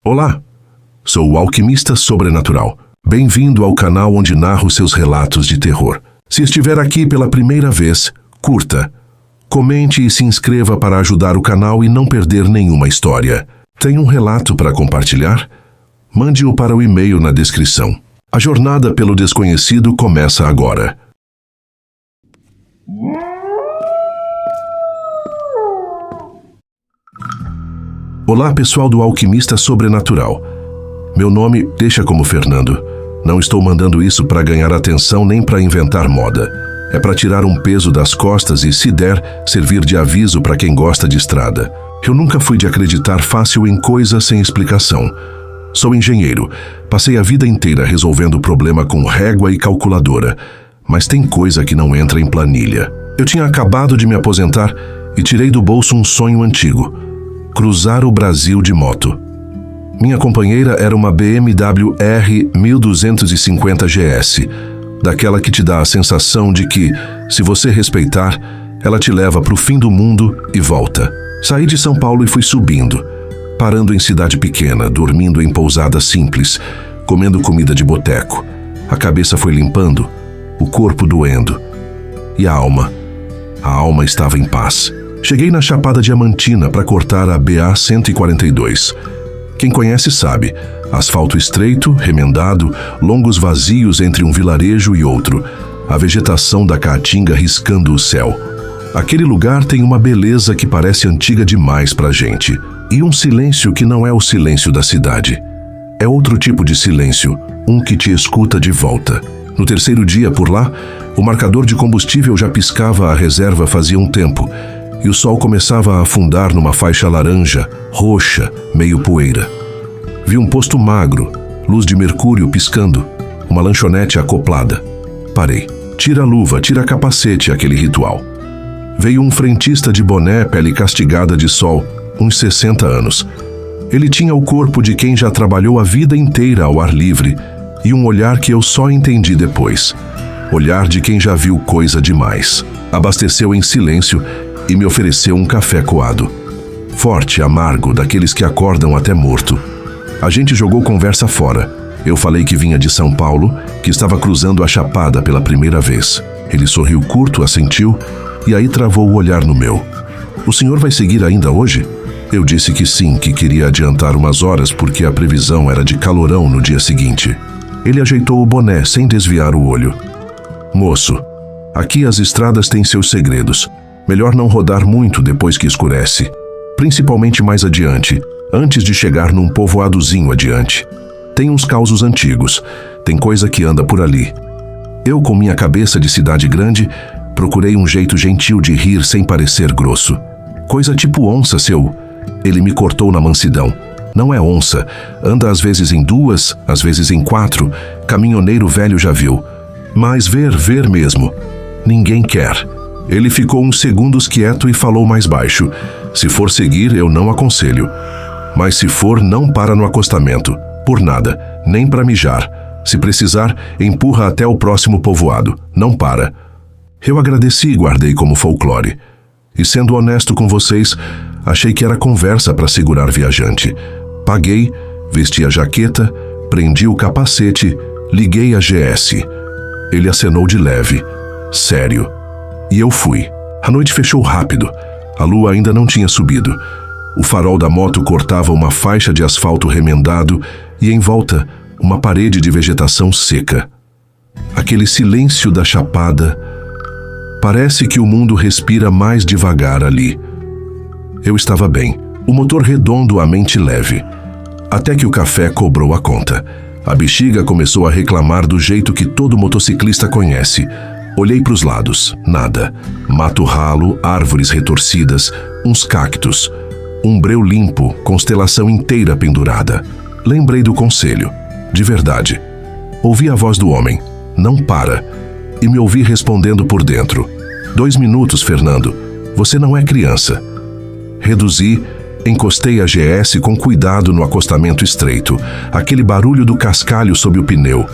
Olá, sou o Alquimista Sobrenatural. Bem-vindo ao canal onde narro seus relatos de terror. Se estiver aqui pela primeira vez, curta, comente e se inscreva para ajudar o canal e não perder nenhuma história. Tem um relato para compartilhar? Mande-o para o e-mail na descrição. A jornada pelo desconhecido começa agora. Olá, pessoal do Alquimista Sobrenatural. Meu nome deixa como Fernando. Não estou mandando isso para ganhar atenção nem para inventar moda. É para tirar um peso das costas e, se der, servir de aviso para quem gosta de estrada. Eu nunca fui de acreditar fácil em coisas sem explicação. Sou engenheiro. Passei a vida inteira resolvendo problema com régua e calculadora. Mas tem coisa que não entra em planilha. Eu tinha acabado de me aposentar e tirei do bolso um sonho antigo: cruzar o Brasil de moto. Minha companheira era uma BMW R 1250 GS, daquela que te dá a sensação de que, se você respeitar, ela te leva para o fim do mundo e volta. Saí de São Paulo e fui subindo, parando em cidade pequena, dormindo em pousada simples, comendo comida de boteco. A cabeça foi limpando, o corpo doendo. E a alma estava em paz. Cheguei na Chapada Diamantina para cortar a BA 142. Quem conhece sabe, asfalto estreito, remendado, longos vazios entre um vilarejo e outro, a vegetação da caatinga riscando o céu. Aquele lugar tem uma beleza que parece antiga demais pra gente, e um silêncio que não é o silêncio da cidade. É outro tipo de silêncio, um que te escuta de volta. No terceiro dia por lá, o marcador de combustível já piscava a reserva fazia um tempo, e o sol começava a afundar numa faixa laranja, roxa, meio poeira. Vi um posto magro, luz de mercúrio piscando, uma lanchonete acoplada. Parei. Tira a luva, tira capacete, aquele ritual. Veio um frentista de boné, pele castigada de sol, uns 60 anos. Ele tinha o corpo de quem já trabalhou a vida inteira ao ar livre e um olhar que eu só entendi depois. Olhar de quem já viu coisa demais. Abasteceu em silêncio e me ofereceu um café coado. Forte, amargo, daqueles que acordam até morto. A gente jogou conversa fora. Eu falei que vinha de São Paulo, que estava cruzando a Chapada pela primeira vez. Ele sorriu curto, assentiu, e aí travou o olhar no meu. O senhor vai seguir ainda hoje? Eu disse que sim, que queria adiantar umas horas porque a previsão era de calorão no dia seguinte. Ele ajeitou o boné sem desviar o olho. Moço, aqui as estradas têm seus segredos. Melhor não rodar muito depois que escurece, principalmente mais adiante, antes de chegar num povoadozinho adiante. Tem uns causos antigos, tem coisa que anda por ali. Eu, com minha cabeça de cidade grande, procurei um jeito gentil de rir sem parecer grosso. Coisa tipo onça, seu... Ele me cortou na mansidão. Não é onça, anda às vezes em 2, às vezes em 4, caminhoneiro velho já viu. Mas ver mesmo, ninguém quer. Ele ficou uns segundos quieto e falou mais baixo. Se for seguir, eu não aconselho. Mas se for, não para no acostamento. Por nada, nem para mijar. Se precisar, empurra até o próximo povoado. Não para. Eu agradeci e guardei como folclore. E sendo honesto com vocês, achei que era conversa para segurar viajante. Paguei, vesti a jaqueta, prendi o capacete, liguei a GS. Ele acenou de leve. Sério. E eu fui. A noite fechou rápido. A lua ainda não tinha subido. O farol da moto cortava uma faixa de asfalto remendado e, em volta, uma parede de vegetação seca. Aquele silêncio da chapada. Parece que o mundo respira mais devagar ali. Eu estava bem. O motor redondo, a mente leve. Até que o café cobrou a conta. A bexiga começou a reclamar do jeito que todo motociclista conhece. Olhei para os lados, nada. Mato ralo, árvores retorcidas, uns cactos. Um breu limpo, constelação inteira pendurada. Lembrei do conselho. De verdade. Ouvi a voz do homem. Não para. E me ouvi respondendo por dentro. 2 minutos, Fernando. Você não é criança. Reduzi, encostei a GS com cuidado no acostamento estreito. Aquele barulho do cascalho sob o pneu.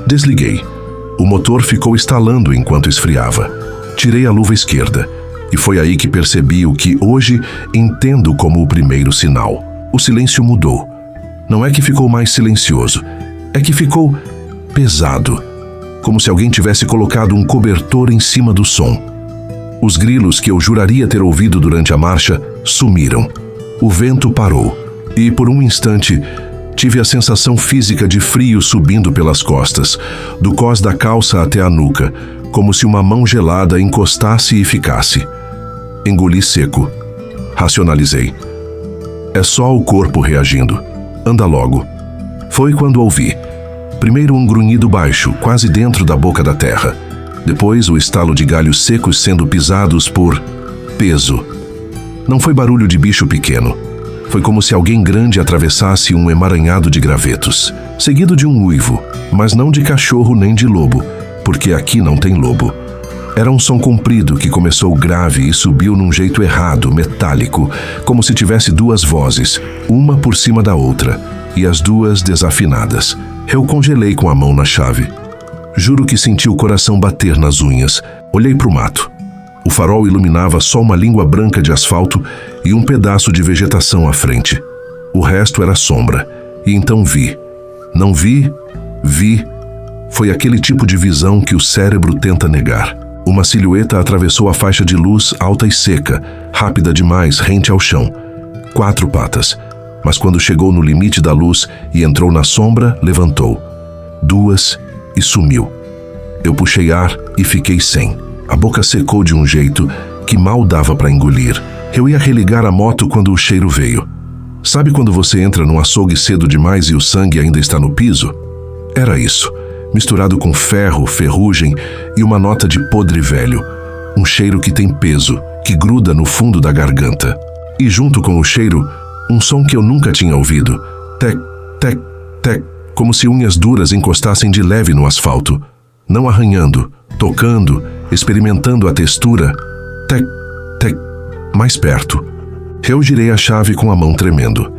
Desliguei. O motor ficou estalando enquanto esfriava. Tirei a luva esquerda. E foi aí que percebi o que hoje entendo como o primeiro sinal. O silêncio mudou. Não é que ficou mais silencioso, é que ficou pesado, como se alguém tivesse colocado um cobertor em cima do som. Os grilos que eu juraria ter ouvido durante a marcha sumiram. O vento parou e, por um instante, tive a sensação física de frio subindo pelas costas, do cós da calça até a nuca, como se uma mão gelada encostasse e ficasse. Engoli seco. Racionalizei. É só o corpo reagindo. Anda logo. Foi quando ouvi. Primeiro um grunhido baixo, quase dentro da boca da terra. Depois o estalo de galhos secos sendo pisados por peso. Não foi barulho de bicho pequeno. Foi como se alguém grande atravessasse um emaranhado de gravetos, seguido de um uivo, mas não de cachorro nem de lobo, porque aqui não tem lobo. Era um som comprido que começou grave e subiu num jeito errado, metálico, como se tivesse duas vozes, uma por cima da outra, e as duas desafinadas. Eu congelei com a mão na chave. Juro que senti o coração bater nas unhas. Olhei para o mato. O farol iluminava só uma língua branca de asfalto e um pedaço de vegetação à frente. O resto era sombra. E então vi. Não vi, vi. Foi aquele tipo de visão que o cérebro tenta negar. Uma silhueta atravessou a faixa de luz alta e seca, rápida demais, rente ao chão. 4 patas. Mas quando chegou no limite da luz e entrou na sombra, levantou. 2 e sumiu. Eu puxei ar e fiquei sem. A boca secou de um jeito que mal dava para engolir. Eu ia religar a moto quando o cheiro veio. Sabe quando você entra num açougue cedo demais e o sangue ainda está no piso? Era isso, misturado com ferro, ferrugem e uma nota de podre velho. Um cheiro que tem peso, que gruda no fundo da garganta. E junto com o cheiro, um som que eu nunca tinha ouvido. Tec, tec, tec, como se unhas duras encostassem de leve no asfalto. Não arranhando, tocando, experimentando a textura. Tec, tec, mais perto. Eu girei a chave com a mão tremendo.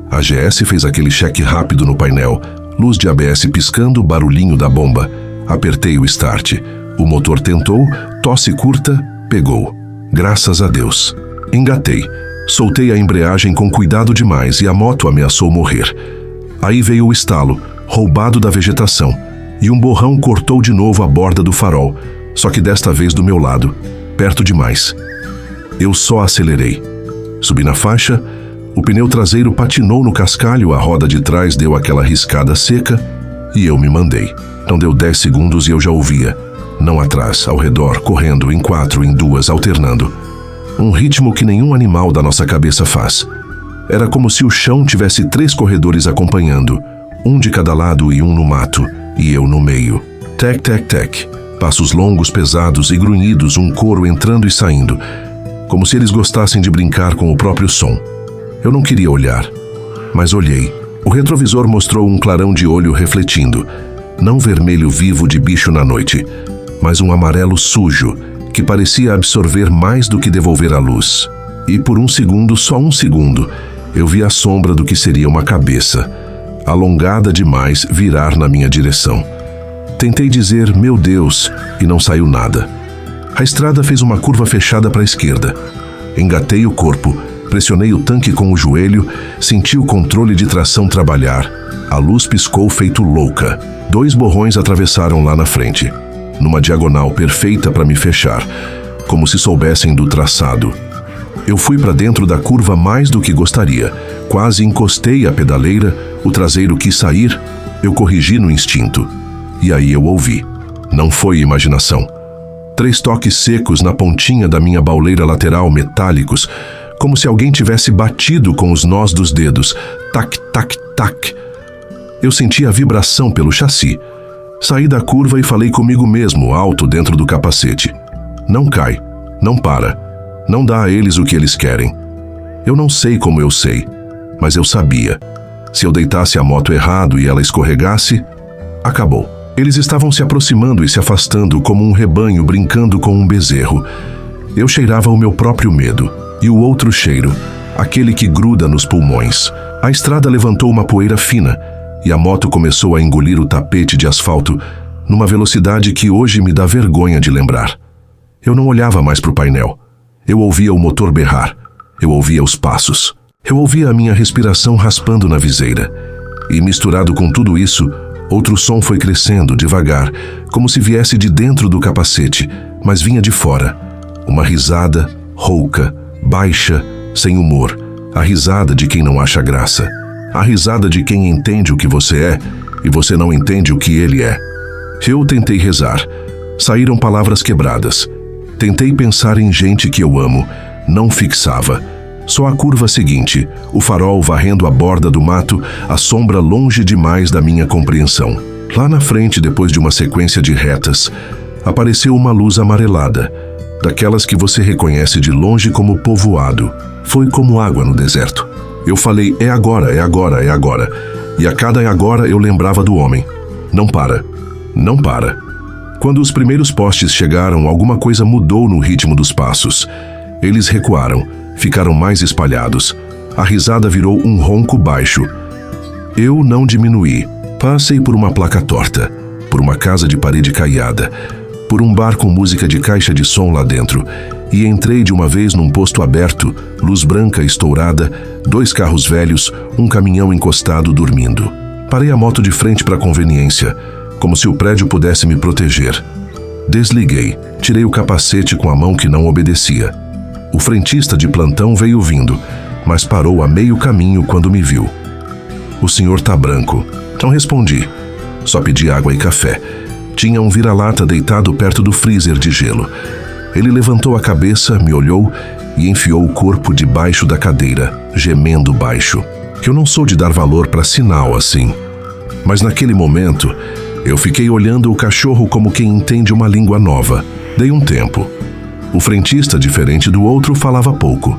A GS fez aquele cheque rápido no painel, luz de ABS piscando, barulhinho da bomba. Apertei o start. O motor tentou, tosse curta, pegou. Graças a Deus. Engatei. Soltei a embreagem com cuidado demais e a moto ameaçou morrer. Aí veio o estalo, roubado da vegetação, e um borrão cortou de novo a borda do farol, só que desta vez do meu lado, perto demais. Eu só acelerei. Subi na faixa, o pneu traseiro patinou no cascalho, a roda de trás deu aquela riscada seca e eu me mandei. Não deu 10 segundos e eu já ouvia. Não atrás, ao redor, correndo, em 4, em 2, alternando. Um ritmo que nenhum animal da nossa cabeça faz. Era como se o chão tivesse 3 corredores acompanhando, um de cada lado e um no mato, e eu no meio. Tec, tec, tec. Passos longos, pesados e grunhidos, um coro entrando e saindo, como se eles gostassem de brincar com o próprio som. Eu não queria olhar, mas olhei. O retrovisor mostrou um clarão de olho refletindo, não vermelho vivo de bicho na noite, mas um amarelo sujo, que parecia absorver mais do que devolver a luz. E por um segundo, só um segundo, eu vi a sombra do que seria uma cabeça, alongada demais, virar na minha direção. Tentei dizer, meu Deus, e não saiu nada. A estrada fez uma curva fechada para a esquerda. Engatei o corpo, pressionei o tanque com o joelho, senti o controle de tração trabalhar. A luz piscou feito louca. 2 borrões atravessaram lá na frente, numa diagonal perfeita para me fechar, como se soubessem do traçado. Eu fui para dentro da curva mais do que gostaria. Quase encostei a pedaleira, o traseiro quis sair, eu corrigi no instinto. E aí eu ouvi. Não foi imaginação. 3 toques secos na pontinha da minha bauleira lateral, metálicos, como se alguém tivesse batido com os nós dos dedos. Tac, tac, tac. Eu senti a vibração pelo chassi. Saí da curva e falei comigo mesmo, alto dentro do capacete. Não cai, não para, não dá a eles o que eles querem. Eu não sei como eu sei, mas eu sabia. Se eu deitasse a moto errado e ela escorregasse, acabou. Eles estavam se aproximando e se afastando como um rebanho brincando com um bezerro. Eu cheirava o meu próprio medo, e o outro cheiro, aquele que gruda nos pulmões. A estrada levantou uma poeira fina, e a moto começou a engolir o tapete de asfalto numa velocidade que hoje me dá vergonha de lembrar. Eu não olhava mais para o painel. Eu ouvia o motor berrar. Eu ouvia os passos. Eu ouvia a minha respiração raspando na viseira. E misturado com tudo isso, outro som foi crescendo devagar, como se viesse de dentro do capacete, mas vinha de fora. Uma risada rouca, baixa, sem humor. A risada de quem não acha graça. A risada de quem entende o que você é e você não entende o que ele é. Eu tentei rezar. Saíram palavras quebradas. Tentei pensar em gente que eu amo. Não fixava. Só a curva seguinte, o farol varrendo a borda do mato, a sombra longe demais da minha compreensão. Lá na frente, depois de uma sequência de retas, apareceu uma luz amarelada, daquelas que você reconhece de longe como povoado. Foi como água no deserto. Eu falei, é agora, é agora, é agora. E a cada é agora eu lembrava do homem. Não para. Não para. Quando os primeiros postes chegaram, alguma coisa mudou no ritmo dos passos. Eles recuaram, ficaram mais espalhados. A risada virou um ronco baixo. Eu não diminuí. Passei por uma placa torta, por uma casa de parede caiada, por um bar com música de caixa de som lá dentro, e entrei de uma vez num posto aberto, luz branca estourada, 2 carros velhos, um caminhão encostado dormindo. Parei a moto de frente para conveniência, como se o prédio pudesse me proteger. Desliguei, tirei o capacete com a mão que não obedecia. O frentista de plantão veio vindo, mas parou a meio caminho quando me viu. O senhor tá branco. Não respondi. Só pedi água e café. Tinha um vira-lata deitado perto do freezer de gelo. Ele levantou a cabeça, me olhou e enfiou o corpo debaixo da cadeira, gemendo baixo. Eu não sou de dar valor para sinal assim. Mas naquele momento, eu fiquei olhando o cachorro como quem entende uma língua nova. Dei um tempo. O frentista, diferente do outro, falava pouco.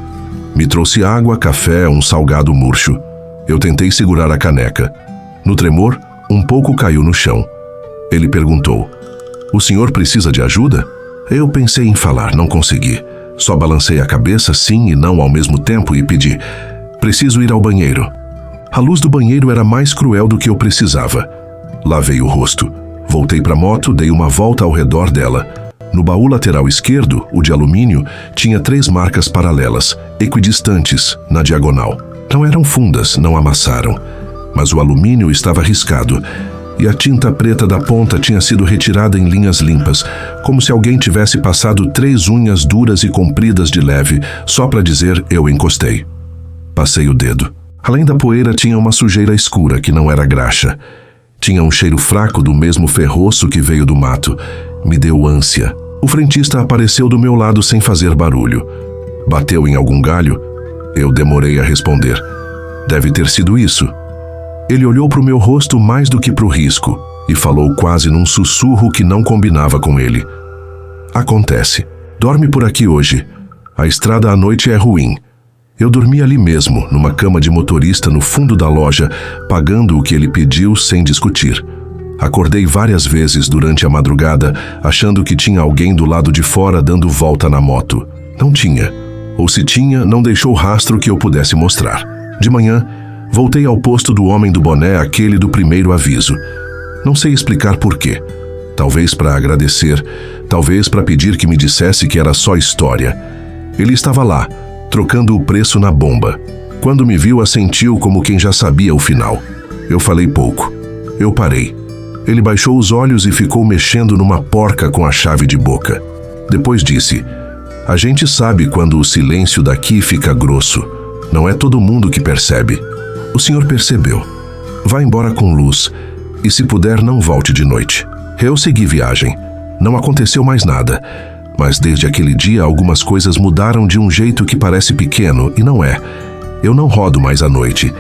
Me trouxe água, café, um salgado murcho. Eu tentei segurar a caneca. No tremor, um pouco caiu no chão. Ele perguntou, o senhor precisa de ajuda? Eu pensei em falar, não consegui. Só balancei a cabeça sim e não ao mesmo tempo e pedi, preciso ir ao banheiro. A luz do banheiro era mais cruel do que eu precisava. Lavei o rosto. Voltei para a moto, dei uma volta ao redor dela. No baú lateral esquerdo, o de alumínio, tinha 3 marcas paralelas, equidistantes, na diagonal. Não eram fundas, não amassaram. Mas o alumínio estava riscado, e a tinta preta da ponta tinha sido retirada em linhas limpas, como se alguém tivesse passado 3 unhas duras e compridas de leve, só para dizer eu encostei. Passei o dedo. Além da poeira tinha uma sujeira escura que não era graxa. Tinha um cheiro fraco do mesmo ferroço que veio do mato. Me deu ânsia. O frentista apareceu do meu lado sem fazer barulho. Bateu em algum galho? Eu demorei a responder. Deve ter sido isso. Ele olhou para o meu rosto mais do que para o risco e falou quase num sussurro que não combinava com ele. Acontece. Dorme por aqui hoje. A estrada à noite é ruim. Eu dormi ali mesmo, numa cama de motorista no fundo da loja, pagando o que ele pediu sem discutir. Acordei várias vezes durante a madrugada, achando que tinha alguém do lado de fora dando volta na moto. Não tinha. Ou se tinha, não deixou rastro que eu pudesse mostrar. De manhã, voltei ao posto do homem do boné, aquele do primeiro aviso. Não sei explicar por quê. Talvez para agradecer, talvez para pedir que me dissesse que era só história. Ele estava lá, trocando o preço na bomba. Quando me viu, assentiu como quem já sabia o final. Eu falei pouco. Eu parei. Ele baixou os olhos e ficou mexendo numa porca com a chave de boca. Depois disse, a gente sabe quando o silêncio daqui fica grosso. Não é todo mundo que percebe. O senhor percebeu. Vá embora com luz. E se puder, não volte de noite. Eu segui viagem. Não aconteceu mais nada. Mas desde aquele dia, algumas coisas mudaram de um jeito que parece pequeno, e não é. Eu não rodo mais à noite.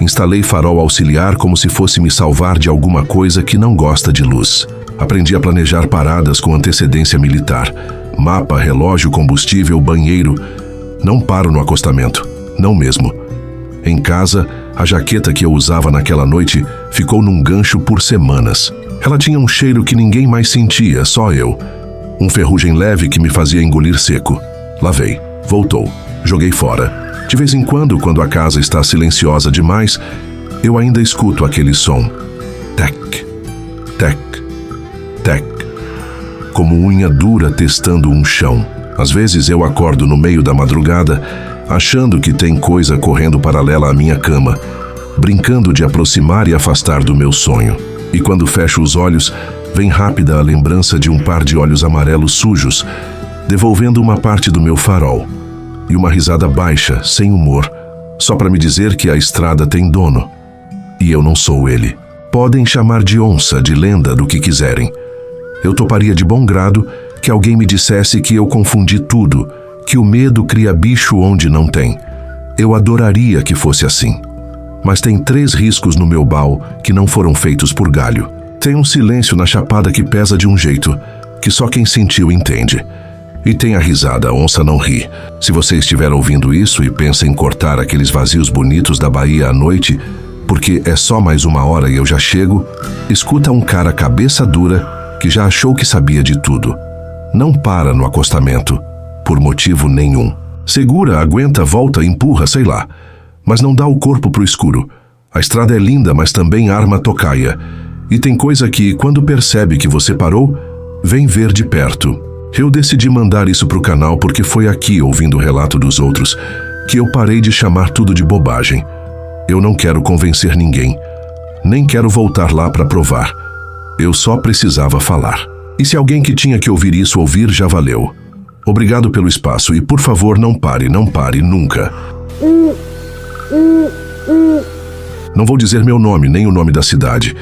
Instalei farol auxiliar como se fosse me salvar de alguma coisa que não gosta de luz. Aprendi a planejar paradas com antecedência militar. Mapa, relógio, combustível, banheiro. Não paro no acostamento. Não mesmo. Em casa, a jaqueta que eu usava naquela noite ficou num gancho por semanas. Ela tinha um cheiro que ninguém mais sentia, só eu. Um ferrugem leve que me fazia engolir seco. Lavei. Voltou. Joguei fora. De vez em quando a casa está silenciosa demais, eu ainda escuto aquele som. Tec, tec, tec. Como unha dura testando um chão. Às vezes eu acordo no meio da madrugada, achando que tem coisa correndo paralela à minha cama. brincando de aproximar e afastar do meu sonho. E quando fecho os olhos, vem rápida a lembrança de um par de olhos amarelos sujos, devolvendo uma parte do meu farol. E uma risada baixa, sem humor, só para me dizer que a estrada tem dono. E eu não sou ele. Podem chamar de onça, de lenda, do que quiserem. Eu toparia de bom grado que alguém me dissesse que eu confundi tudo, que o medo cria bicho onde não tem. Eu adoraria que fosse assim. Mas tem 3 riscos no meu baú que não foram feitos por galho. Tem um silêncio na chapada que pesa de um jeito que só quem sentiu entende. E tem a risada, a onça não ri. Se você estiver ouvindo isso e pensa em cortar aqueles vazios bonitos da Bahia à noite, porque é só mais 1 hora e eu já chego, escuta um cara cabeça dura que já achou que sabia de tudo. Não para no acostamento, por motivo nenhum. Segura, aguenta, volta, empurra, sei lá. Mas não dá o corpo pro escuro. A estrada é linda, mas também arma tocaia. E tem coisa que, quando percebe que você parou, vem ver de perto. Eu decidi mandar isso pro canal porque foi aqui, ouvindo o relato dos outros, que eu parei de chamar tudo de bobagem. Eu não quero convencer ninguém. Nem quero voltar lá para provar. Eu só precisava falar. E se alguém que tinha que ouvir isso ouvir, já valeu. Obrigado pelo espaço e, por favor, não pare, nunca. Não vou dizer meu nome, nem o nome da cidade.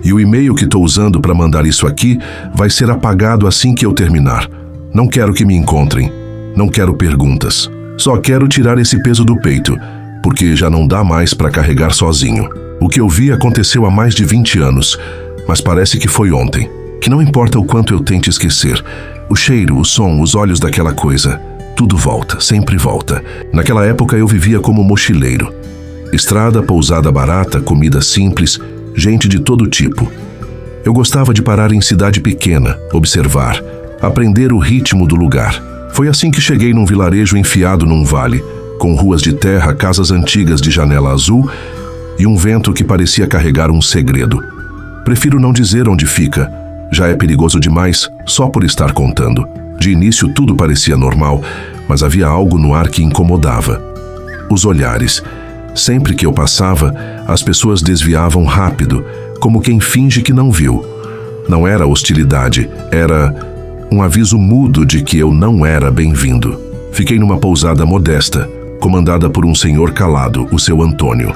E o e-mail que estou usando para mandar isso aqui vai ser apagado assim que eu terminar. Não quero que me encontrem. Não quero perguntas. Só quero tirar esse peso do peito, porque já não dá mais para carregar sozinho. O que eu vi aconteceu há mais de 20 anos, mas parece que foi ontem. Que não importa o quanto eu tente esquecer, o cheiro, o som, os olhos daquela coisa, tudo volta, sempre volta. Naquela época eu vivia como mochileiro. Estrada, pousada barata, comida simples, gente de todo tipo. Eu gostava de parar em cidade pequena, observar, aprender o ritmo do lugar. Foi assim que cheguei num vilarejo enfiado num vale, com ruas de terra, casas antigas de janela azul e um vento que parecia carregar um segredo. Prefiro não dizer onde fica. Já é perigoso demais só por estar contando. De início tudo parecia normal, mas havia algo no ar que incomodava. Os olhares. Sempre que eu passava, as pessoas desviavam rápido, como quem finge que não viu. Não era hostilidade, era um aviso mudo de que eu não era bem-vindo. Fiquei numa pousada modesta, comandada por um senhor calado, o seu Antônio.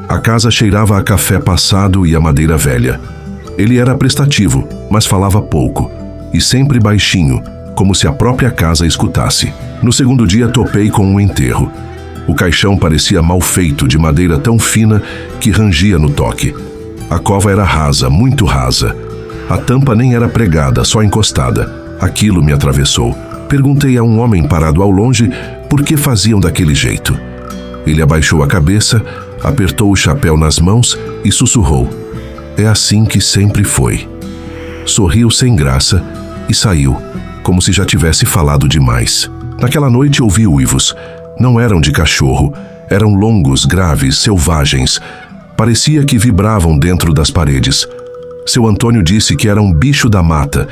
A casa cheirava a café passado e a madeira velha. Ele era prestativo, mas falava pouco, e sempre baixinho, como se a própria casa escutasse. No segundo dia topei com um enterro. O caixão parecia mal feito, de madeira tão fina que rangia no toque. A cova era rasa, muito rasa. A tampa nem era pregada, só encostada. Aquilo me atravessou. Perguntei a um homem parado ao longe por que faziam daquele jeito. Ele abaixou a cabeça, apertou o chapéu nas mãos e sussurrou: "É assim que sempre foi." Sorriu sem graça e saiu, como se já tivesse falado demais. Naquela noite ouvi uivos. Não eram de cachorro, eram longos, graves, selvagens. Parecia que vibravam dentro das paredes. Seu Antônio disse que era um bicho da mata,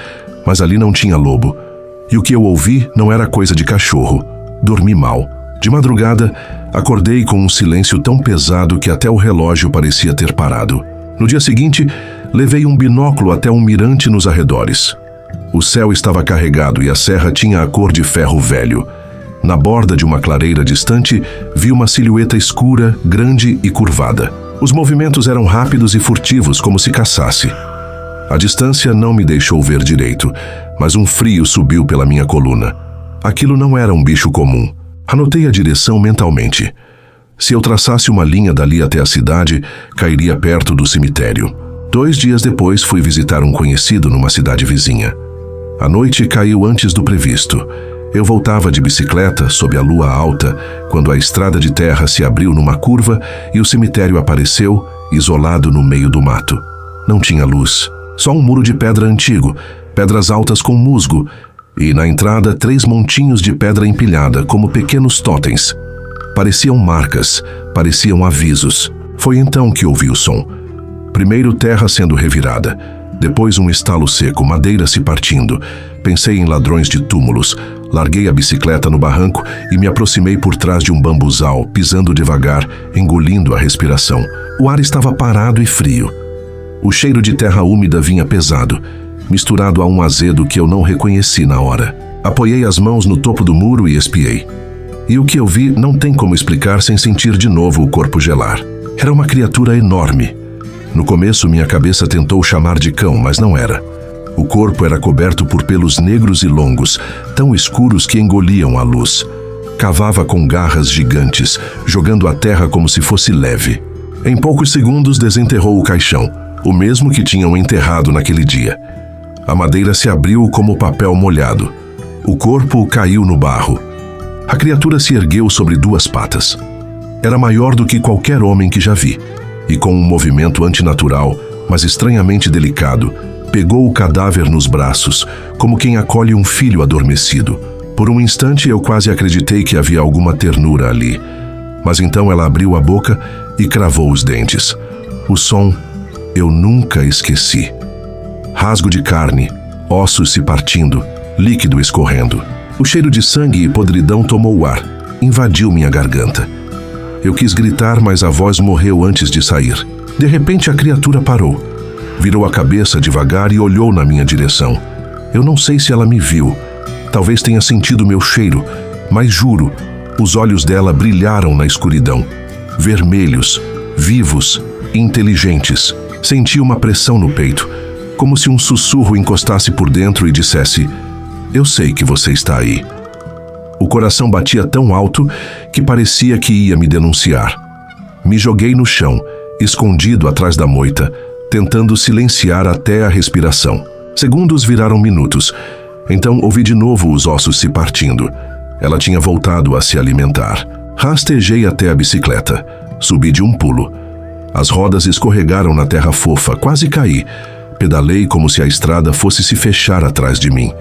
mas ali não tinha lobo. E o que eu ouvi não era coisa de cachorro. Dormi mal. De madrugada, acordei com um silêncio tão pesado que até o relógio parecia ter parado. No dia seguinte, levei um binóculo até um mirante nos arredores. O céu estava carregado e a serra tinha a cor de ferro velho. Na borda de uma clareira distante, vi uma silhueta escura, grande e curvada. Os movimentos eram rápidos e furtivos, como se caçasse. A distância não me deixou ver direito, mas um frio subiu pela minha coluna. Aquilo não era um bicho comum. Anotei a direção mentalmente. Se eu traçasse uma linha dali até a cidade, cairia perto do cemitério. 2 dias depois, fui visitar um conhecido numa cidade vizinha. A noite caiu antes do previsto. Eu voltava de bicicleta, sob a lua alta, quando a estrada de terra se abriu numa curva e o cemitério apareceu, isolado no meio do mato. Não tinha luz, só um muro de pedra antigo, pedras altas com musgo, e na entrada 3 montinhos de pedra empilhada, como pequenos totens. Pareciam marcas, pareciam avisos. Foi então que ouvi o som. Primeiro terra sendo revirada, depois um estalo seco, madeira se partindo. Pensei em ladrões de túmulos, Larguei a bicicleta no barranco e me aproximei por trás de um bambuzal, pisando devagar, engolindo a respiração. O ar estava parado e frio. O cheiro de terra úmida vinha pesado, misturado a um azedo que eu não reconheci na hora. Apoiei as mãos no topo do muro e espiei. E o que eu vi não tem como explicar sem sentir de novo o corpo gelar. Era uma criatura enorme. No começo, minha cabeça tentou chamar de cão, mas não era. O corpo era coberto por pelos negros e longos, tão escuros que engoliam a luz. Cavava com garras gigantes, jogando a terra como se fosse leve. Em poucos segundos, desenterrou o caixão, o mesmo que tinham enterrado naquele dia. A madeira se abriu como papel molhado. O corpo caiu no barro. A criatura se ergueu sobre duas patas. Era maior do que qualquer homem que já vi, e com um movimento antinatural, mas estranhamente delicado, pegou o cadáver nos braços, como quem acolhe um filho adormecido. Por um instante eu quase acreditei que havia alguma ternura ali. Mas então ela abriu a boca e cravou os dentes. O som eu nunca esqueci. Rasgo de carne, ossos se partindo, líquido escorrendo. O cheiro de sangue e podridão tomou o ar, invadiu minha garganta. Eu quis gritar, mas a voz morreu antes de sair. De repente a criatura parou. Virou a cabeça devagar e olhou na minha direção. Eu não sei se ela me viu. Talvez tenha sentido meu cheiro, mas juro, os olhos dela brilharam na escuridão. Vermelhos, vivos, inteligentes. Senti uma pressão no peito, como se um sussurro encostasse por dentro e dissesse: "Eu sei que você está aí." O coração batia tão alto que parecia que ia me denunciar. Me joguei no chão, escondido atrás da moita, tentando silenciar até a respiração. Segundos viraram minutos. Então ouvi de novo os ossos se partindo. Ela tinha voltado a se alimentar. Rastejei até a bicicleta. Subi de um pulo. As rodas escorregaram na terra fofa, quase caí. Pedalei como se a estrada fosse se fechar atrás de mim.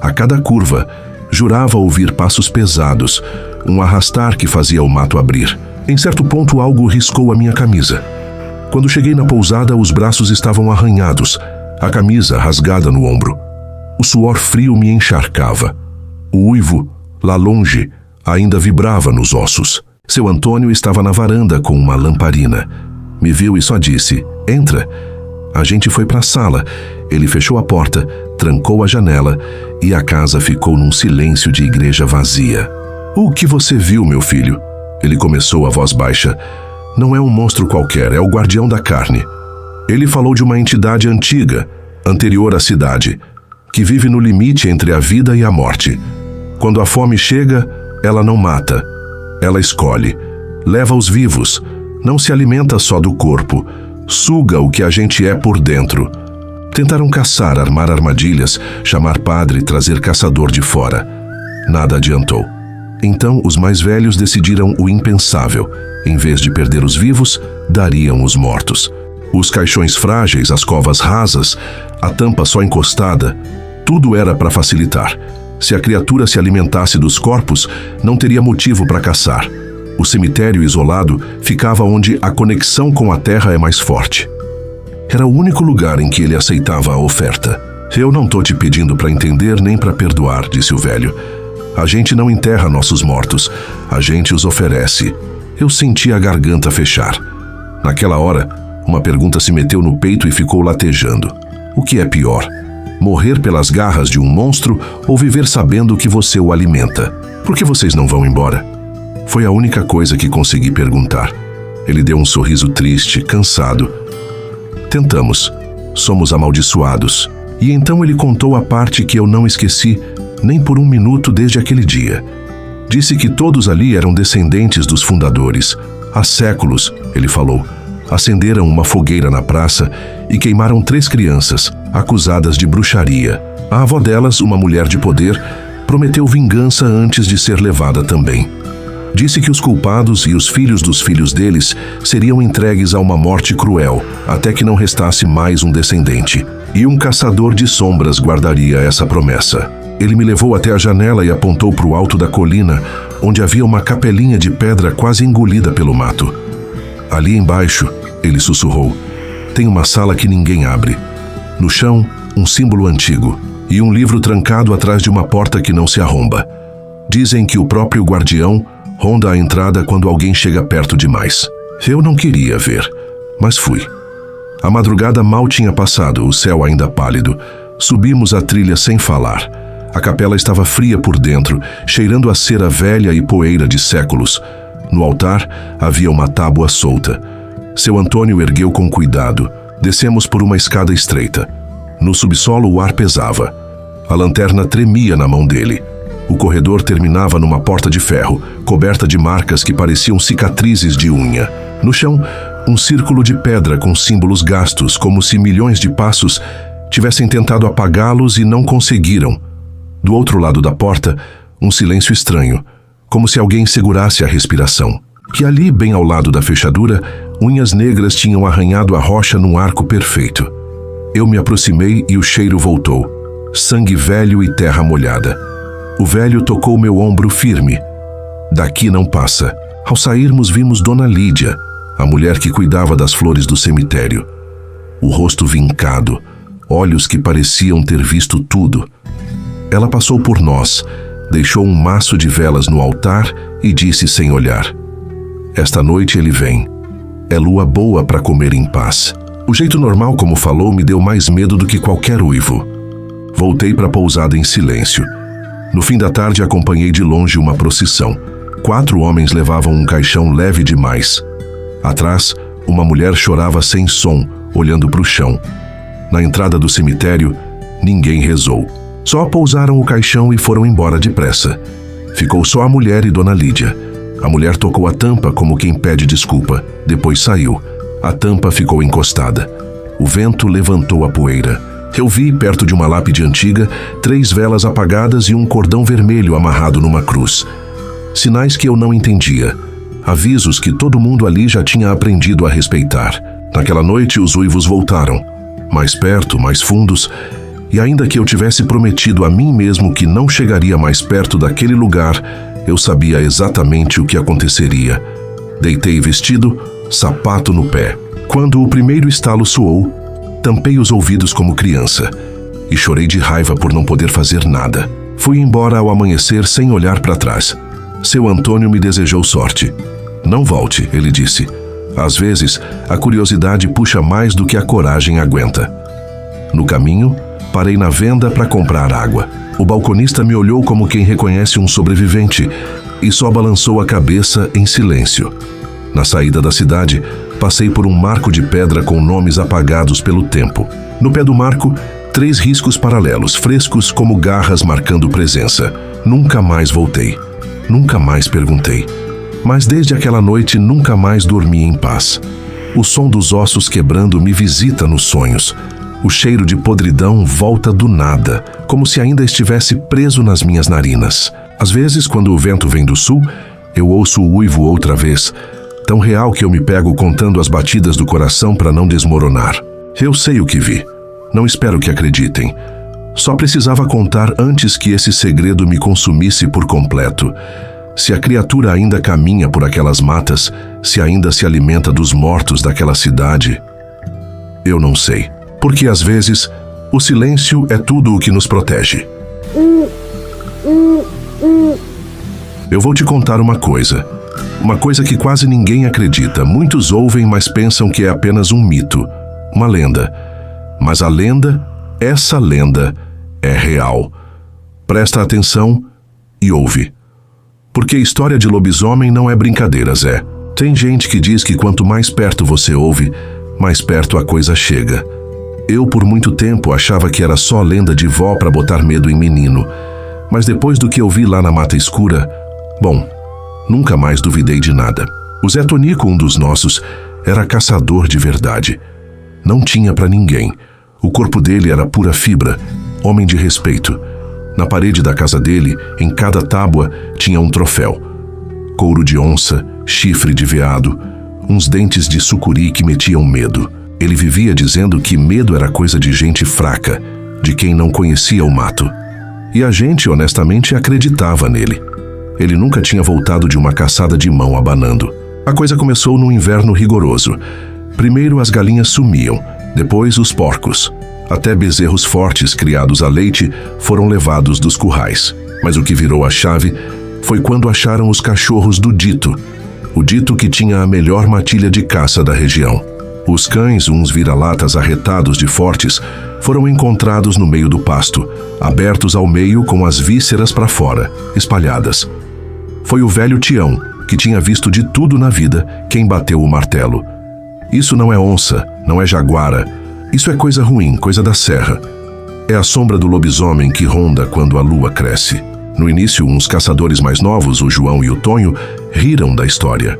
A cada curva, jurava ouvir passos pesados, um arrastar que fazia o mato abrir. Em certo ponto, algo riscou a minha camisa. Quando cheguei na pousada, os braços estavam arranhados, a camisa rasgada no ombro. O suor frio me encharcava. O uivo, lá longe, ainda vibrava nos ossos. Seu Antônio estava na varanda com uma lamparina. Me viu e só disse: "Entra." A gente foi para a sala. Ele fechou a porta, trancou a janela e a casa ficou num silêncio de igreja vazia. "O que você viu, meu filho?" Ele começou a voz baixa. "Não é um monstro qualquer, é o guardião da carne." Ele falou de uma entidade antiga, anterior à cidade, que vive no limite entre a vida e a morte. Quando a fome chega, ela não mata. Ela escolhe, leva os vivos, não se alimenta só do corpo, suga o que a gente é por dentro. Tentaram caçar, armar armadilhas, chamar padre, trazer caçador de fora. Nada adiantou. Então os mais velhos decidiram o impensável. Em vez de perder os vivos, dariam os mortos. Os caixões frágeis, as covas rasas, a tampa só encostada, tudo era para facilitar. Se a criatura se alimentasse dos corpos, não teria motivo para caçar. O cemitério isolado ficava onde a conexão com a terra é mais forte. Era o único lugar em que ele aceitava a oferta. "Eu não tô te pedindo para entender nem para perdoar", disse o velho. "A gente não enterra nossos mortos, a gente os oferece." Eu senti a garganta fechar. Naquela hora, uma pergunta se meteu no peito e ficou latejando. O que é pior? Morrer pelas garras de um monstro ou viver sabendo que você o alimenta? Por que vocês não vão embora? Foi a única coisa que consegui perguntar. Ele deu um sorriso triste, cansado. "Tentamos. Somos amaldiçoados." E então ele contou a parte que eu não esqueci, nem por um minuto desde aquele dia. Disse que todos ali eram descendentes dos fundadores. Há séculos, ele falou, acenderam uma fogueira na praça e queimaram 3 crianças, acusadas de bruxaria. A avó delas, uma mulher de poder, prometeu vingança antes de ser levada também. Disse que os culpados e os filhos dos filhos deles seriam entregues a uma morte cruel, até que não restasse mais um descendente. E um caçador de sombras guardaria essa promessa. Ele me levou até a janela e apontou para o alto da colina, onde havia uma capelinha de pedra quase engolida pelo mato. "Ali embaixo", ele sussurrou, "tem uma sala que ninguém abre. No chão, um símbolo antigo e um livro trancado atrás de uma porta que não se arromba. Dizem que o próprio guardião ronda a entrada quando alguém chega perto demais. Eu não queria ver, mas fui. A madrugada mal tinha passado, o céu ainda pálido. Subimos a trilha sem falar. A capela estava fria por dentro, cheirando a cera velha e poeira de séculos. No altar havia uma tábua solta. Seu Antônio ergueu com cuidado. Descemos por uma escada estreita. No subsolo o ar pesava. A lanterna tremia na mão dele. O corredor terminava numa porta de ferro, coberta de marcas que pareciam cicatrizes de unha. No chão, um círculo de pedra com símbolos gastos, como se milhões de passos tivessem tentado apagá-los e não conseguiram. Do outro lado da porta, um silêncio estranho, como se alguém segurasse a respiração. Que ali, bem ao lado da fechadura, unhas negras tinham arranhado a rocha num arco perfeito. Eu me aproximei e o cheiro voltou. Sangue velho e terra molhada. O velho tocou meu ombro firme. Daqui não passa. Ao sairmos, vimos Dona Lídia, a mulher que cuidava das flores do cemitério. O rosto vincado, olhos que pareciam ter visto tudo. Ela passou por nós, deixou um maço de velas no altar e disse sem olhar: "Esta noite ele vem. É lua boa para comer em paz." O jeito normal como falou me deu mais medo do que qualquer uivo. Voltei para a pousada em silêncio. No fim da tarde acompanhei de longe uma procissão. 4 homens levavam um caixão leve demais. Atrás, uma mulher chorava sem som, olhando para o chão. Na entrada do cemitério, ninguém rezou. Só pousaram o caixão e foram embora depressa. Ficou só a mulher e Dona Lídia. A mulher tocou a tampa como quem pede desculpa. Depois saiu. A tampa ficou encostada. O vento levantou a poeira. Eu vi, perto de uma lápide antiga, 3 velas apagadas e um cordão vermelho amarrado numa cruz. Sinais que eu não entendia. Avisos que todo mundo ali já tinha aprendido a respeitar. Naquela noite, os uivos voltaram. Mais perto, mais fundos. E ainda que eu tivesse prometido a mim mesmo que não chegaria mais perto daquele lugar, eu sabia exatamente o que aconteceria. Deitei vestido, sapato no pé. Quando o primeiro estalo soou, tampei os ouvidos como criança e chorei de raiva por não poder fazer nada. Fui embora ao amanhecer sem olhar para trás. Seu Antônio me desejou sorte. "Não volte", ele disse. "Às vezes, a curiosidade puxa mais do que a coragem aguenta." No caminho, parei na venda para comprar água. O balconista me olhou como quem reconhece um sobrevivente e só balançou a cabeça em silêncio. Na saída da cidade, passei por um marco de pedra com nomes apagados pelo tempo. No pé do marco, 3 riscos paralelos, frescos como garras marcando presença. Nunca mais voltei. Nunca mais perguntei. Mas desde aquela noite nunca mais dormi em paz. O som dos ossos quebrando me visita nos sonhos. O cheiro de podridão volta do nada, como se ainda estivesse preso nas minhas narinas. Às vezes, quando o vento vem do sul, eu ouço o uivo outra vez, tão real que eu me pego contando as batidas do coração para não desmoronar. Eu sei o que vi. Não espero que acreditem. Só precisava contar antes que esse segredo me consumisse por completo. Se a criatura ainda caminha por aquelas matas, se ainda se alimenta dos mortos daquela cidade, eu não sei. Porque às vezes, o silêncio é tudo o que nos protege. Eu vou te contar uma coisa. Uma coisa que quase ninguém acredita. Muitos ouvem, mas pensam que é apenas um mito, uma lenda. Mas a lenda, essa lenda, é real. Presta atenção e ouve. Porque história de lobisomem não é brincadeira, Zé. Tem gente que diz que quanto mais perto você ouve, mais perto a coisa chega. Eu, por muito tempo, achava que era só lenda de vó para botar medo em menino. Mas depois do que eu vi lá na Mata Escura, bom, nunca mais duvidei de nada. O Zé Tonico, um dos nossos, era caçador de verdade. Não tinha para ninguém. O corpo dele era pura fibra, homem de respeito. Na parede da casa dele, em cada tábua, tinha um troféu. Couro de onça, chifre de veado, uns dentes de sucuri que metiam medo. Ele vivia dizendo que medo era coisa de gente fraca, de quem não conhecia o mato. E a gente, honestamente, acreditava nele. Ele nunca tinha voltado de uma caçada de mão abanando. A coisa começou num inverno rigoroso. Primeiro as galinhas sumiam, depois os porcos. Até bezerros fortes criados a leite foram levados dos currais. Mas o que virou a chave foi quando acharam os cachorros do Dito, o Dito que tinha a melhor matilha de caça da região. Os cães, uns vira-latas arretados de fortes, foram encontrados no meio do pasto, abertos ao meio com as vísceras para fora, espalhadas. Foi o velho Tião, que tinha visto de tudo na vida, quem bateu o martelo. Isso não é onça, não é jaguara. Isso é coisa ruim, coisa da serra. É a sombra do lobisomem que ronda quando a lua cresce. No início, uns caçadores mais novos, o João e o Tonho, riram da história.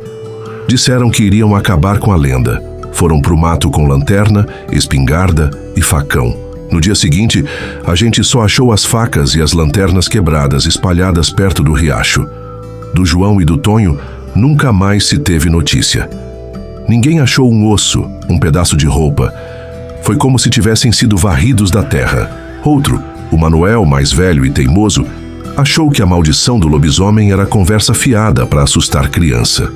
Disseram que iriam acabar com a lenda. Foram pro mato com lanterna, espingarda e facão. No dia seguinte, a gente só achou as facas e as lanternas quebradas espalhadas perto do riacho. Do João e do Tonho, nunca mais se teve notícia. Ninguém achou um osso, um pedaço de roupa. Foi como se tivessem sido varridos da terra. Outro, o Manuel, mais velho e teimoso, achou que a maldição do lobisomem era conversa fiada para assustar criança.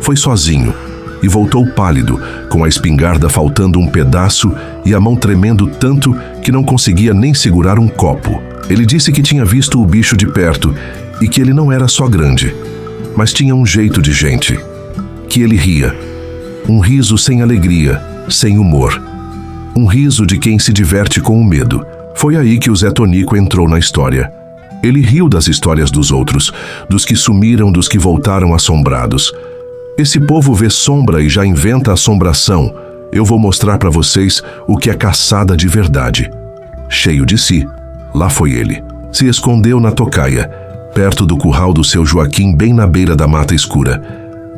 Foi sozinho e voltou pálido, com a espingarda faltando um pedaço e a mão tremendo tanto que não conseguia nem segurar um copo. Ele disse que tinha visto o bicho de perto e que ele não era só grande, mas tinha um jeito de gente. Que ele ria. Um riso sem alegria, sem humor. Um riso de quem se diverte com o medo. Foi aí que o Zé Tonico entrou na história. Ele riu das histórias dos outros, dos que sumiram, dos que voltaram assombrados. Esse povo vê sombra e já inventa assombração. Eu vou mostrar para vocês o que é caçada de verdade. Cheio de si, lá foi ele. Se escondeu na tocaia, perto do curral do seu Joaquim, bem na beira da mata escura.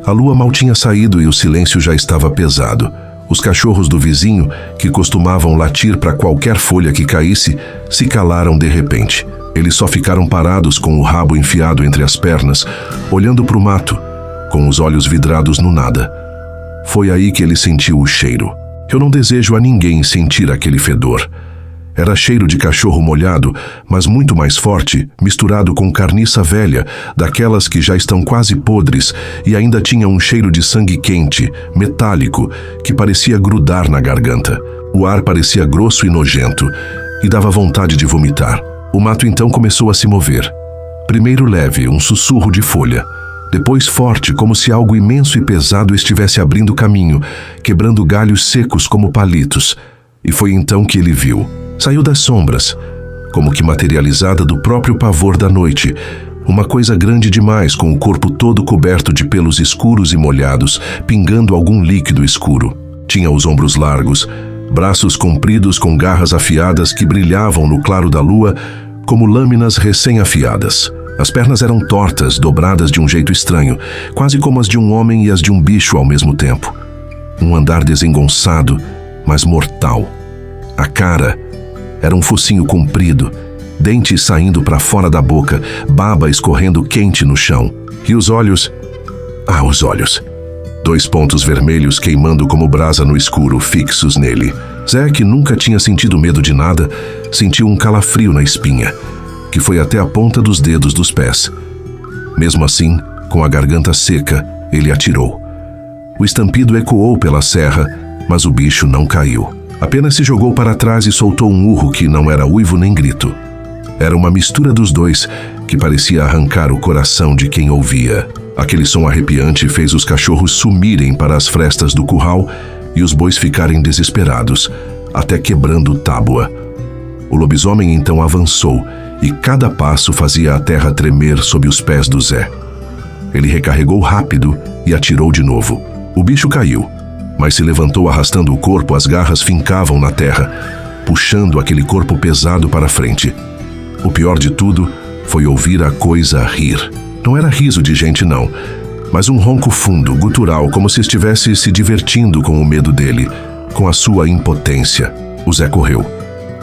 A lua mal tinha saído e o silêncio já estava pesado. Os cachorros do vizinho, que costumavam latir para qualquer folha que caísse, se calaram de repente. Eles só ficaram parados com o rabo enfiado entre as pernas, olhando para o mato, com os olhos vidrados no nada. Foi aí que ele sentiu o cheiro. Eu não desejo a ninguém sentir aquele fedor. Era cheiro de cachorro molhado, mas muito mais forte, misturado com carniça velha, daquelas que já estão quase podres, e ainda tinha um cheiro de sangue quente, metálico, que parecia grudar na garganta. O ar parecia grosso e nojento, e dava vontade de vomitar. O mato então começou a se mover. Primeiro leve, um sussurro de folha. Depois forte, como se algo imenso e pesado estivesse abrindo caminho, quebrando galhos secos como palitos. E foi então que ele viu. Saiu das sombras, como que materializada do próprio pavor da noite. Uma coisa grande demais, com o corpo todo coberto de pelos escuros e molhados, pingando algum líquido escuro. Tinha os ombros largos, braços compridos com garras afiadas que brilhavam no claro da lua como lâminas recém-afiadas. As pernas eram tortas, dobradas de um jeito estranho, quase como as de um homem e as de um bicho ao mesmo tempo. Um andar desengonçado, mas mortal. A cara era um focinho comprido, dentes saindo para fora da boca, baba escorrendo quente no chão. E os olhos... os olhos. 2 pontos vermelhos queimando como brasa no escuro, fixos nele. Zé, que nunca tinha sentido medo de nada, sentiu um calafrio na espinha, que foi até a ponta dos dedos dos pés. Mesmo assim, com a garganta seca, ele atirou. O estampido ecoou pela serra, mas o bicho não caiu. Apenas se jogou para trás e soltou um urro que não era uivo nem grito. Era uma mistura dos dois que parecia arrancar o coração de quem ouvia. Aquele som arrepiante fez os cachorros sumirem para as frestas do curral e os bois ficarem desesperados, até quebrando tábua. O lobisomem então avançou e cada passo fazia a terra tremer sob os pés do Zé. Ele recarregou rápido e atirou de novo. O bicho caiu, mas se levantou arrastando o corpo, as garras fincavam na terra, puxando aquele corpo pesado para frente. O pior de tudo foi ouvir a coisa rir. Não era riso de gente não, mas um ronco fundo, gutural, como se estivesse se divertindo com o medo dele, com a sua impotência. O Zé correu.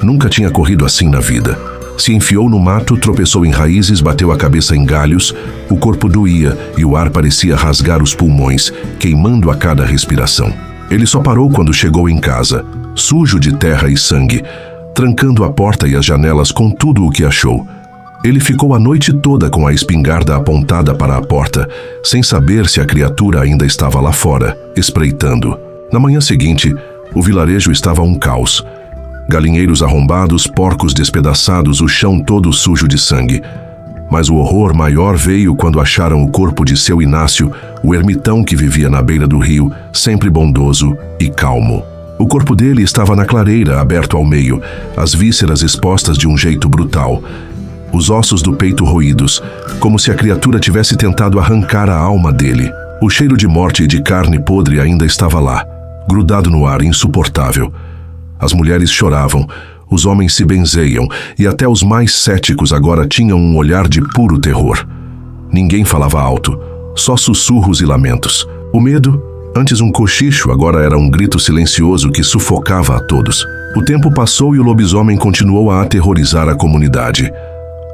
Nunca tinha corrido assim na vida. Se enfiou no mato, tropeçou em raízes, bateu a cabeça em galhos, o corpo doía e o ar parecia rasgar os pulmões, queimando a cada respiração. Ele só parou quando chegou em casa, sujo de terra e sangue, trancando a porta e as janelas com tudo o que achou. Ele ficou a noite toda com a espingarda apontada para a porta, sem saber se a criatura ainda estava lá fora, espreitando. Na manhã seguinte, o vilarejo estava um caos. Galinheiros arrombados, porcos despedaçados, o chão todo sujo de sangue. Mas o horror maior veio quando acharam o corpo de seu Inácio, o ermitão que vivia na beira do rio, sempre bondoso e calmo. O corpo dele estava na clareira, aberto ao meio, as vísceras expostas de um jeito brutal. Os ossos do peito roídos, como se a criatura tivesse tentado arrancar a alma dele. O cheiro de morte e de carne podre ainda estava lá, grudado no ar, insuportável. As mulheres choravam, os homens se benzeiam, e até os mais céticos agora tinham um olhar de puro terror. Ninguém falava alto, só sussurros e lamentos. O medo, antes um cochicho, agora era um grito silencioso que sufocava a todos. O tempo passou e o lobisomem continuou a aterrorizar a comunidade.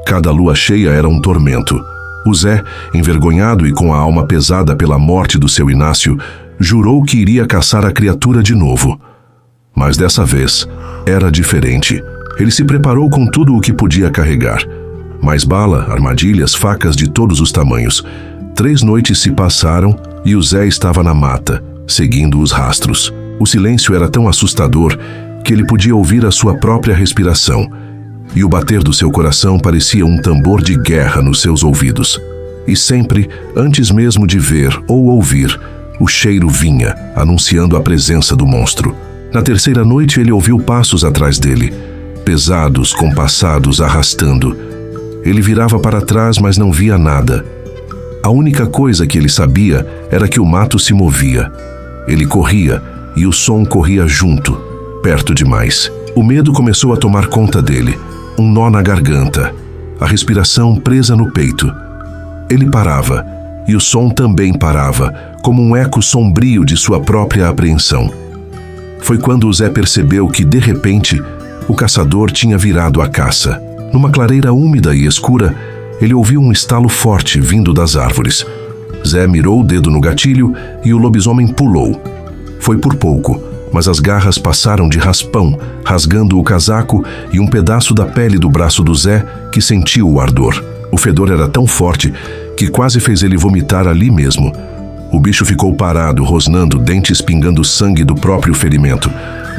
Cada lua cheia era um tormento. O Zé, envergonhado e com a alma pesada pela morte do seu Inácio, jurou que iria caçar a criatura de novo. Mas dessa vez, era diferente. Ele se preparou com tudo o que podia carregar. Mais bala, armadilhas, facas de todos os tamanhos. 3 noites se passaram e o Zé estava na mata, seguindo os rastros. O silêncio era tão assustador que ele podia ouvir a sua própria respiração. E o bater do seu coração parecia um tambor de guerra nos seus ouvidos. E sempre, antes mesmo de ver ou ouvir, o cheiro vinha, anunciando a presença do monstro. Na 3ª noite ele ouviu passos atrás dele, pesados, compassados, arrastando. Ele virava para trás, mas não via nada. A única coisa que ele sabia era que o mato se movia. Ele corria, e o som corria junto, perto demais. O medo começou a tomar conta dele. Um nó na garganta, a respiração presa no peito. Ele parava, e o som também parava, como um eco sombrio de sua própria apreensão. Foi quando o Zé percebeu que, de repente, o caçador tinha virado a caça. Numa clareira úmida e escura, ele ouviu um estalo forte vindo das árvores. Zé mirou o dedo no gatilho e o lobisomem pulou. Foi por pouco, mas as garras passaram de raspão, rasgando o casaco e um pedaço da pele do braço do Zé, que sentiu o ardor. O fedor era tão forte que quase fez ele vomitar ali mesmo. O bicho ficou parado, rosnando, dentes pingando sangue do próprio ferimento.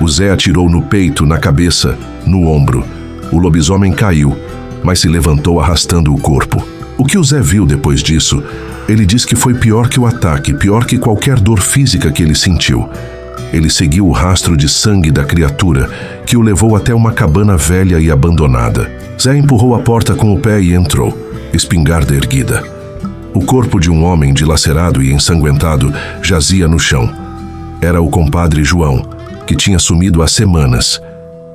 O Zé atirou no peito, na cabeça, no ombro. O lobisomem caiu, mas se levantou arrastando o corpo. O que o Zé viu depois disso? Ele diz que foi pior que o ataque, pior que qualquer dor física que ele sentiu. Ele seguiu o rastro de sangue da criatura, que o levou até uma cabana velha e abandonada. Zé empurrou a porta com o pé e entrou, espingarda erguida. O corpo de um homem dilacerado e ensanguentado jazia no chão. Era o compadre João, que tinha sumido há semanas.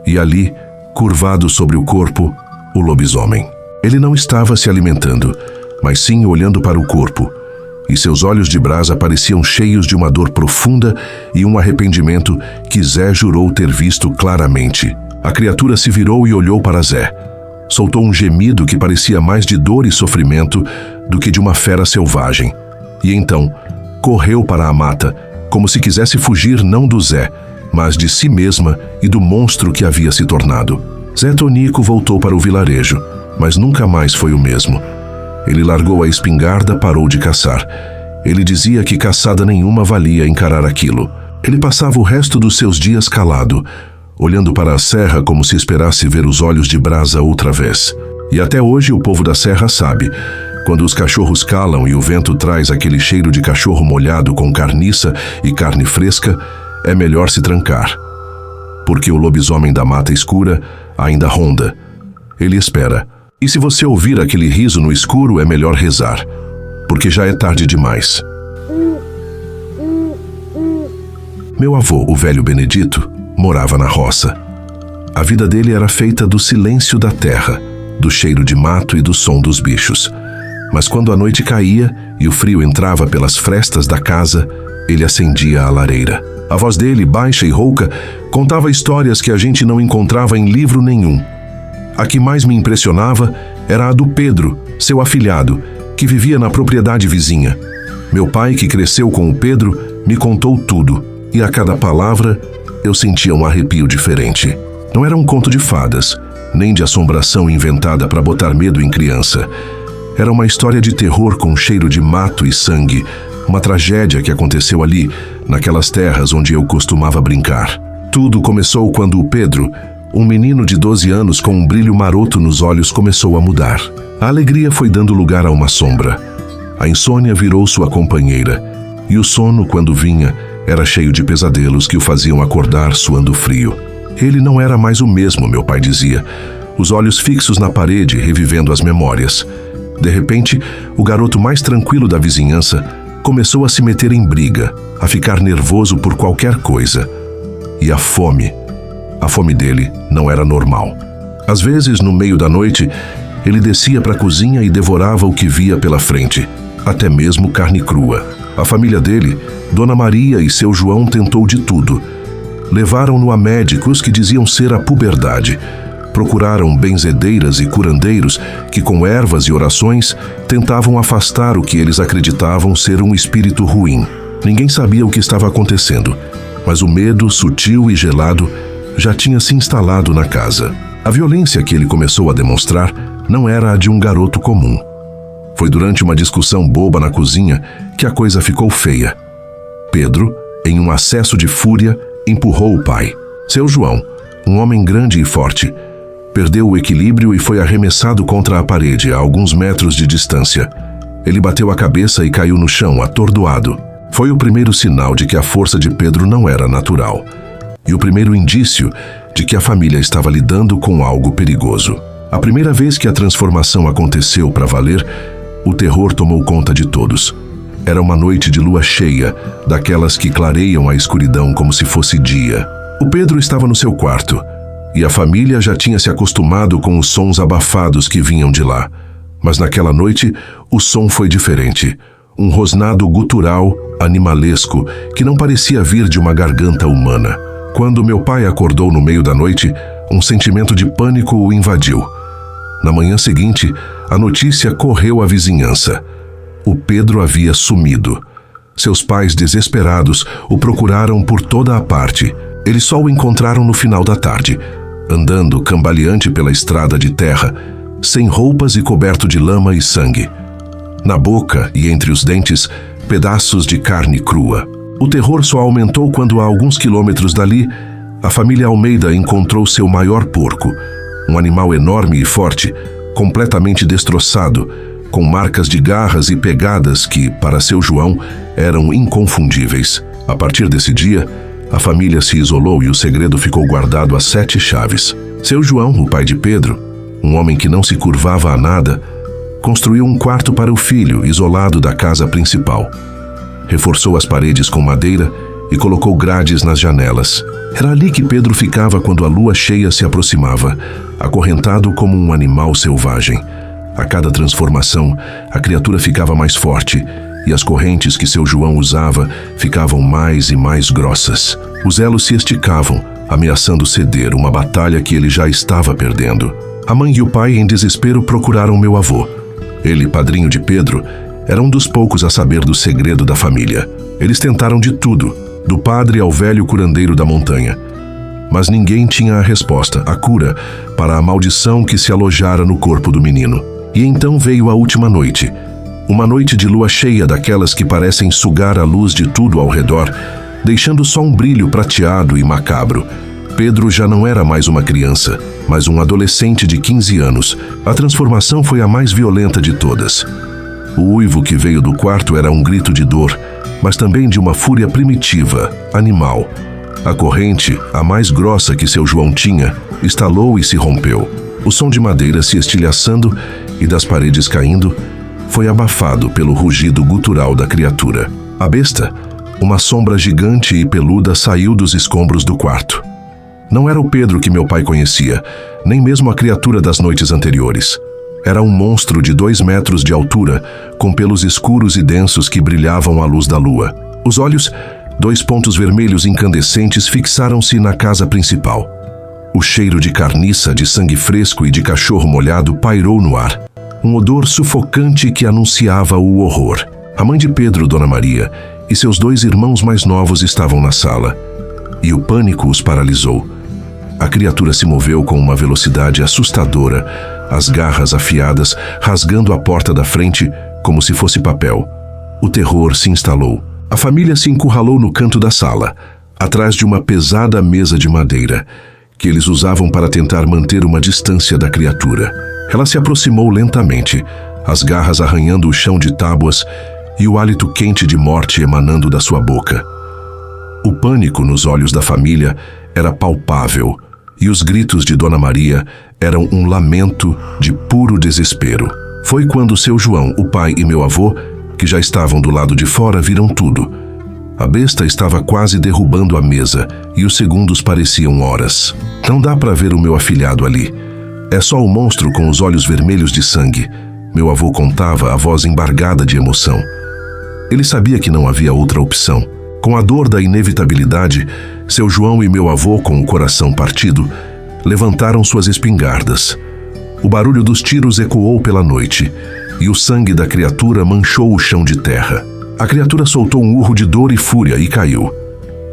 E ali, curvado sobre o corpo, o lobisomem. Ele não estava se alimentando, mas sim olhando para o corpo. E seus olhos de brasa pareciam cheios de uma dor profunda e um arrependimento que Zé jurou ter visto claramente. A criatura se virou e olhou para Zé. Soltou um gemido que parecia mais de dor e sofrimento do que de uma fera selvagem. E então, correu para a mata, como se quisesse fugir não do Zé, mas de si mesma e do monstro que havia se tornado. Zé Tonico voltou para o vilarejo, mas nunca mais foi o mesmo. Ele largou a espingarda, parou de caçar. Ele dizia que caçada nenhuma valia encarar aquilo. Ele passava o resto dos seus dias calado, olhando para a serra como se esperasse ver os olhos de brasa outra vez. E até hoje o povo da serra sabe, quando os cachorros calam e o vento traz aquele cheiro de cachorro molhado com carniça e carne fresca, é melhor se trancar. Porque o lobisomem da mata escura ainda ronda. Ele espera. E se você ouvir aquele riso no escuro, é melhor rezar, porque já é tarde demais. Meu avô, o velho Benedito, morava na roça. A vida dele era feita do silêncio da terra, do cheiro de mato e do som dos bichos. Mas quando a noite caía e o frio entrava pelas frestas da casa, ele acendia a lareira. A voz dele, baixa e rouca, contava histórias que a gente não encontrava em livro nenhum. A que mais me impressionava era a do Pedro, seu afilhado, que vivia na propriedade vizinha. Meu pai, que cresceu com o Pedro, me contou tudo, e a cada palavra eu sentia um arrepio diferente. Não era um conto de fadas, nem de assombração inventada para botar medo em criança. Era uma história de terror com cheiro de mato e sangue, uma tragédia que aconteceu ali, naquelas terras onde eu costumava brincar. Tudo começou quando o Pedro, Um menino de 12 anos com um brilho maroto nos olhos começou a mudar. A alegria foi dando lugar a uma sombra. A insônia virou sua companheira, e o sono, quando vinha, era cheio de pesadelos que o faziam acordar suando frio. Ele não era mais o mesmo, meu pai dizia, os olhos fixos na parede, revivendo as memórias. De repente, o garoto mais tranquilo da vizinhança começou a se meter em briga, a ficar nervoso por qualquer coisa. E a fome dele não era normal. Às vezes, no meio da noite, ele descia para a cozinha e devorava o que via pela frente, até mesmo carne crua. A família dele, Dona Maria e seu João, tentou de tudo. Levaram-no a médicos que diziam ser a puberdade. Procuraram benzedeiras e curandeiros que, com ervas e orações, tentavam afastar o que eles acreditavam ser um espírito ruim. Ninguém sabia o que estava acontecendo, mas o medo, sutil e gelado, já tinha se instalado na casa. A violência que ele começou a demonstrar não era a de um garoto comum. Foi durante uma discussão boba na cozinha que a coisa ficou feia. Pedro, em um acesso de fúria, empurrou o pai. Seu João, um homem grande e forte, perdeu o equilíbrio e foi arremessado contra a parede a alguns metros de distância. Ele bateu a cabeça e caiu no chão, atordoado. Foi o primeiro sinal de que a força de Pedro não era natural. E o primeiro indício de que a família estava lidando com algo perigoso. A primeira vez que a transformação aconteceu para valer, o terror tomou conta de todos. Era uma noite de lua cheia, daquelas que clareiam a escuridão como se fosse dia. O Pedro estava no seu quarto, e a família já tinha se acostumado com os sons abafados que vinham de lá. Mas naquela noite, o som foi diferente. Um rosnado gutural, animalesco, que não parecia vir de uma garganta humana. Quando meu pai acordou no meio da noite, um sentimento de pânico o invadiu. Na manhã seguinte, a notícia correu à vizinhança. O Pedro havia sumido. Seus pais, desesperados, o procuraram por toda a parte. Eles só o encontraram no final da tarde, andando cambaleante pela estrada de terra, sem roupas e coberto de lama e sangue. Na boca e entre os dentes, pedaços de carne crua. O terror só aumentou quando, a alguns quilômetros dali, a família Almeida encontrou seu maior porco, um animal enorme e forte, completamente destroçado, com marcas de garras e pegadas que, para seu João, eram inconfundíveis. A partir desse dia, a família se isolou e o segredo ficou guardado a 7 chaves. Seu João, o pai de Pedro, um homem que não se curvava a nada, construiu um quarto para o filho, isolado da casa principal. Reforçou as paredes com madeira e colocou grades nas janelas. Era ali que Pedro ficava quando a lua cheia se aproximava, acorrentado como um animal selvagem. A cada transformação, a criatura ficava mais forte, e as correntes que seu João usava ficavam mais e mais grossas. Os elos se esticavam, ameaçando ceder uma batalha que ele já estava perdendo. A mãe e o pai, em desespero, procuraram meu avô. Ele, padrinho de Pedro, era um dos poucos a saber do segredo da família. Eles tentaram de tudo, do padre ao velho curandeiro da montanha. Mas ninguém tinha a resposta, a cura, para a maldição que se alojara no corpo do menino. E então veio a última noite. Uma noite de lua cheia, daquelas que parecem sugar a luz de tudo ao redor, deixando só um brilho prateado e macabro. Pedro já não era mais uma criança, mas um adolescente de 15 anos. A transformação foi a mais violenta de todas. O uivo que veio do quarto era um grito de dor, mas também de uma fúria primitiva, animal. A corrente, a mais grossa que seu João tinha, estalou e se rompeu. O som de madeira se estilhaçando e das paredes caindo foi abafado pelo rugido gutural da criatura. A besta, uma sombra gigante e peluda, saiu dos escombros do quarto. Não era o Pedro que meu pai conhecia, nem mesmo a criatura das noites anteriores. Era um monstro de 2 metros de altura, com pelos escuros e densos que brilhavam à luz da lua. Os olhos, 2 pontos vermelhos incandescentes, fixaram-se na casa principal. O cheiro de carniça, de sangue fresco e de cachorro molhado pairou no ar. Um odor sufocante que anunciava o horror. A mãe de Pedro, Dona Maria, e seus 2 irmãos mais novos estavam na sala. E o pânico os paralisou. A criatura se moveu com uma velocidade assustadora, as garras afiadas rasgando a porta da frente como se fosse papel. O terror se instalou. A família se encurralou no canto da sala, atrás de uma pesada mesa de madeira, que eles usavam para tentar manter uma distância da criatura. Ela se aproximou lentamente, as garras arranhando o chão de tábuas e o hálito quente de morte emanando da sua boca. O pânico nos olhos da família era palpável e os gritos de Dona Maria eram um lamento de puro desespero. Foi quando seu João, o pai e meu avô, que já estavam do lado de fora, viram tudo. A besta estava quase derrubando a mesa e os segundos pareciam horas. Não dá para ver o meu afilhado ali. É só o monstro com os olhos vermelhos de sangue. Meu avô contava, a voz embargada de emoção. Ele sabia que não havia outra opção. Com a dor da inevitabilidade, seu João e meu avô, com o coração partido, levantaram suas espingardas. O barulho dos tiros ecoou pela noite, e o sangue da criatura manchou o chão de terra. A criatura soltou um urro de dor e fúria e caiu.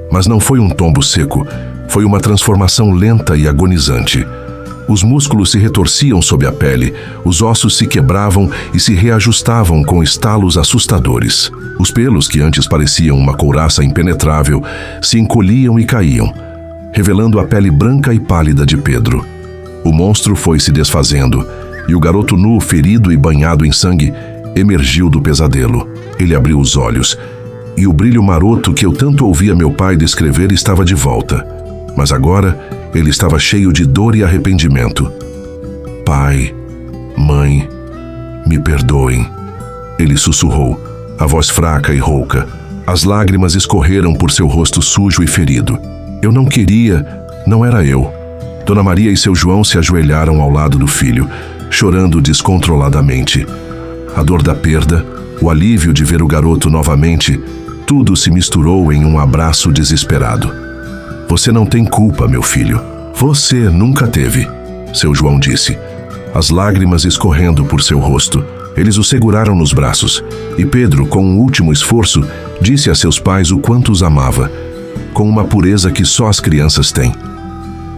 Mas não foi um tombo seco, foi uma transformação lenta e agonizante. Os músculos se retorciam sob a pele, os ossos se quebravam e se reajustavam com estalos assustadores. Os pelos, que antes pareciam uma couraça impenetrável, se encolhiam e caíam, revelando a pele branca e pálida de Pedro. O monstro foi se desfazendo, e o garoto nu, ferido e banhado em sangue, emergiu do pesadelo. Ele abriu os olhos, e o brilho maroto que eu tanto ouvia meu pai descrever estava de volta. Mas agora ele estava cheio de dor e arrependimento. Pai, mãe, me perdoem, ele sussurrou, a voz fraca e rouca. As lágrimas escorreram por seu rosto sujo e ferido. Eu não queria, não era eu. Dona Maria e seu João se ajoelharam ao lado do filho, chorando descontroladamente. A dor da perda, o alívio de ver o garoto novamente, tudo se misturou em um abraço desesperado. Você não tem culpa, meu filho. Você nunca teve, seu João disse, as lágrimas escorrendo por seu rosto. Eles o seguraram nos braços, e Pedro, com um último esforço, disse a seus pais o quanto os amava, com uma pureza que só as crianças têm.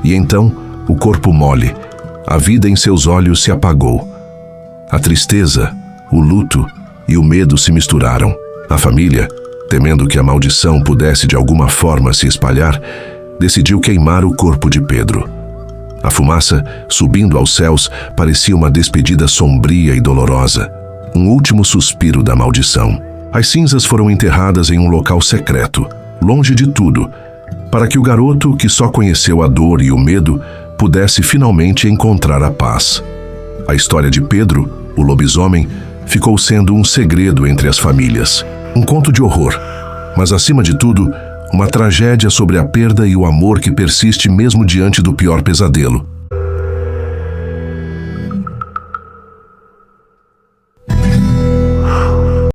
E então, o corpo mole, a vida em seus olhos se apagou. A tristeza, o luto e o medo se misturaram. A família, temendo que a maldição pudesse de alguma forma se espalhar, decidiu queimar o corpo de Pedro. A fumaça, subindo aos céus, parecia uma despedida sombria e dolorosa, um último suspiro da maldição. As cinzas foram enterradas em um local secreto, longe de tudo, para que o garoto, que só conheceu a dor e o medo, pudesse finalmente encontrar a paz. A história de Pedro, o lobisomem, ficou sendo um segredo entre as famílias. Um conto de horror, mas acima de tudo, uma tragédia sobre a perda e o amor que persiste mesmo diante do pior pesadelo.